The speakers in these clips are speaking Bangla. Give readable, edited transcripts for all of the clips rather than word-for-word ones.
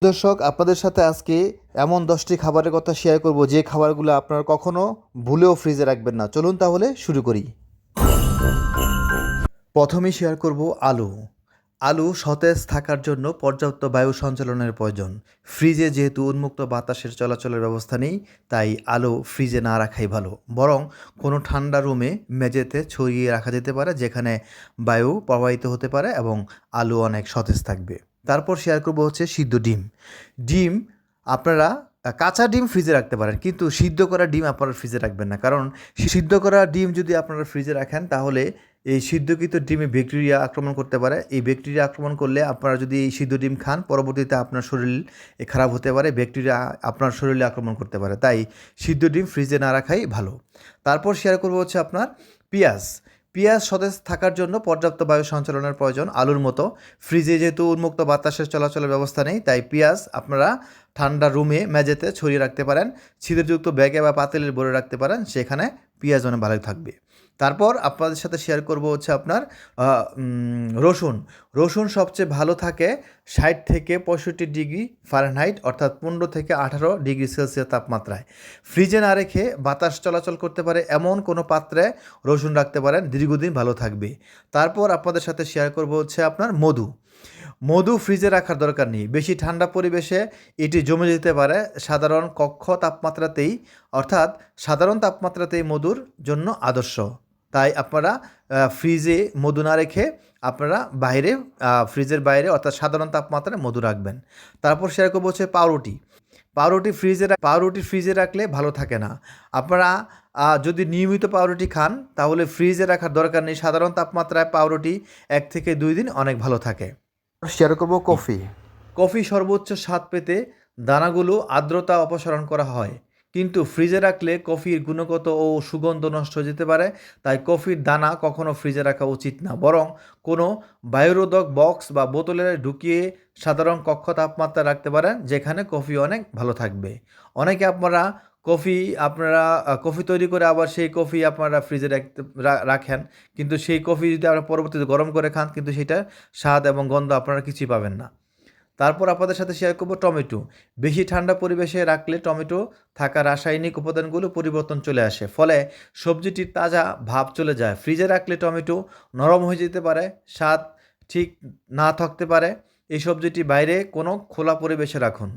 দর্শক, আপনাদের সাথে আজকে এমন 10টি খাবারের কথা শেয়ার করব যে খাবারগুলো আপনারা কখনো ভুলেও ফ্রিজে রাখবেন না। চলুন তাহলে শুরু করি। প্রথমেই শেয়ার করব আলু। আলু সতেজ থাকার জন্য পর্যাপ্ত বায়ু সঞ্চালনের প্রয়োজন। ফ্রিজে যেহেতু উন্মুক্ত বাতাসের চলাচলের ব্যবস্থা নেই, তাই আলু ফ্রিজে না রাখাই ভালো। বরং কোনো ঠান্ডা রুমে মেঝেতে ছড়িয়ে রাখা যেতে পারে, যেখানে বায়ু প্রবাহিত হতে পারে এবং আলু অনেক সতেজ থাকবে। তারপর শেয়ার করব হচ্ছে সিদ্ধ ডিম। ডিম আপনারা কাঁচা ডিম ফ্রিজে রাখতে পারেন, কিন্তু সিদ্ধ করা ডিম আপনারা ফ্রিজে রাখবেন না। কারণ সিদ্ধ করা ডিম যদি আপনারা ফ্রিজে রাখেন, তাহলে এই সিদ্ধকৃত ডিমে ব্যাকটেরিয়া আক্রমণ করতে পারে। এই ব্যাকটেরিয়া আক্রমণ করলে আপনারা যদি এই সিদ্ধ ডিম খান, পরবর্তীতে আপনার শরীর খারাপ হতে পারে, ব্যাকটেরিয়া আপনার শরীরে আক্রমণ করতে পারে। তাই সিদ্ধ ডিম ফ্রিজে না রাখাই ভালো। তারপর শেয়ার করবো হচ্ছে আপনার পেঁয়াজ। পেঁয়াজ সতেজ থাকার জন্য পর্যাপ্ত বায়ু সঞ্চালনের প্রয়োজন। আলুর মতো ফ্রিজে যেহেতু উন্মুক্ত বাতাসের চলাচলের ব্যবস্থা নেই, তাই পেঁয়াজ আপনারা ঠান্ডা রুমে মেঝেতে ছড়িয়ে রাখতে পারেন, ছিদ্রযুক্ত ব্যাগে বা পাতিলে ভরে রাখতে পারেন, সেখানে পেঁয়াজ অনেক ভালো থাকবে। তারপর আপনাদের সাথে শেয়ার করব হচ্ছে আপনার রসুন। রসুন সবচেয়ে ভালো থাকে 60 থেকে 65 ডিগ্রি ফারেনহাইট, অর্থাৎ 15 থেকে 18 ডিগ্রি সেলসিয়াস তাপমাত্রায়। ফ্রিজে না রেখে বাতাস চলাচল করতে পারে এমন কোনো পাত্রে রসুন রাখতে পারেন, দীর্ঘদিন ভালো থাকবে। তারপর আপনাদের সাথে শেয়ার করব হচ্ছে আপনার মধু। মধু ফ্রিজে রাখার দরকার নেই। বেশি ঠান্ডা পরিবেশে এটি জমে যেতে পারে। সাধারণ কক্ষ তাপমাত্রাতেই, অর্থাৎ সাধারণ তাপমাত্রাতেই মধুর জন্য আদর্শ। তাই আপনারা ফ্রিজে মধু না রেখে আপনারা বাইরে, ফ্রিজের বাইরে অর্থাৎ সাধারণ তাপমাত্রায় মধু রাখবেন। তারপর শেয়ার করবো হচ্ছে পাউরুটি। পাউরুটি ফ্রিজে রাখলে ভালো থাকে না। আপনারা যদি নিয়মিত পাউরুটি খান, তাহলে ফ্রিজে রাখার দরকার নেই। সাধারণ তাপমাত্রায় পাউরুটি 1 থেকে 2 দিন অনেক ভালো থাকে। শেয়ার করব কফি। কফি সর্বোচ্চ স্বাদ পেতে দানাগুলো আর্দ্রতা অপসারণ করা হয়, কিন্তু ফ্রিজে রাখলে কফির গুণগত ও সুগন্ধ নষ্ট হয়ে যেতে পারে। তাই কফির দানা কখনো ফ্রিজে রাখা উচিত না, বরং কোনো বায়ুরোধক বক্স বা বোতলে ঢুকিয়ে সাধারণ কক্ষ তাপমাত্রায় রাখতে পারেন, যেখানে কফি অনেক ভালো থাকবে। অনেকে আপনারা কফি তৈরি করে আবার সেই কফি আপনারা ফ্রিজে রাখেন, কিন্তু সেই কফি যদি আপনারা পরবর্তীতে গরম করে খান, কিন্তু সেটা স্বাদ এবং গন্ধ আপনারা কিছুই পাবেন না। তারপর আপনাদের সাথে শেয়ার করব টমেটো। বেশি ঠান্ডা পরিবেশে রাখলে টমেটো থাকা রাসায়নিক উপাদানগুলো পরিবর্তন চলে আসে, ফলে সবজিটির তাজা ভাব চলে যায়। ফ্রিজে রাখলে টমেটো নরম হয়ে যেতে পারে, স্বাদ ঠিক না থাকতে পারে। এই সবজিটি বাইরে কোনো খোলা পরিবেশে রাখুন।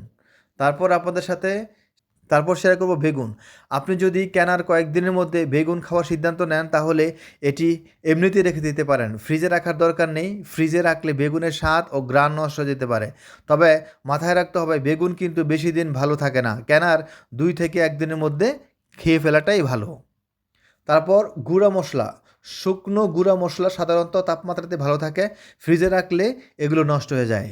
তারপর শেয়ার করব বেগুন। আপনি যদি কেনার কয়েকদিনের মধ্যে বেগুন খাওয়ার সিদ্ধান্ত নেন, তাহলে এটি এমনিতেই রেখে দিতে পারেন, ফ্রিজে রাখার দরকার নেই। ফ্রিজে রাখলে বেগুনের স্বাদ ও ঘ্রাণ নষ্ট হয়ে যেতে পারে। তবে মাথায় রাখতে হবে, বেগুন কিন্তু বেশি দিন ভালো থাকে না। কেনার 2 থেকে 1 দিনের মধ্যে খেয়ে ফেলাটাই ভালো। তারপর গুঁড়া মশলা। শুকনো গুঁড়া মশলা সাধারণত তাপমাত্রাতে ভালো থাকে, ফ্রিজে রাখলে এগুলো নষ্ট হয়ে যায়।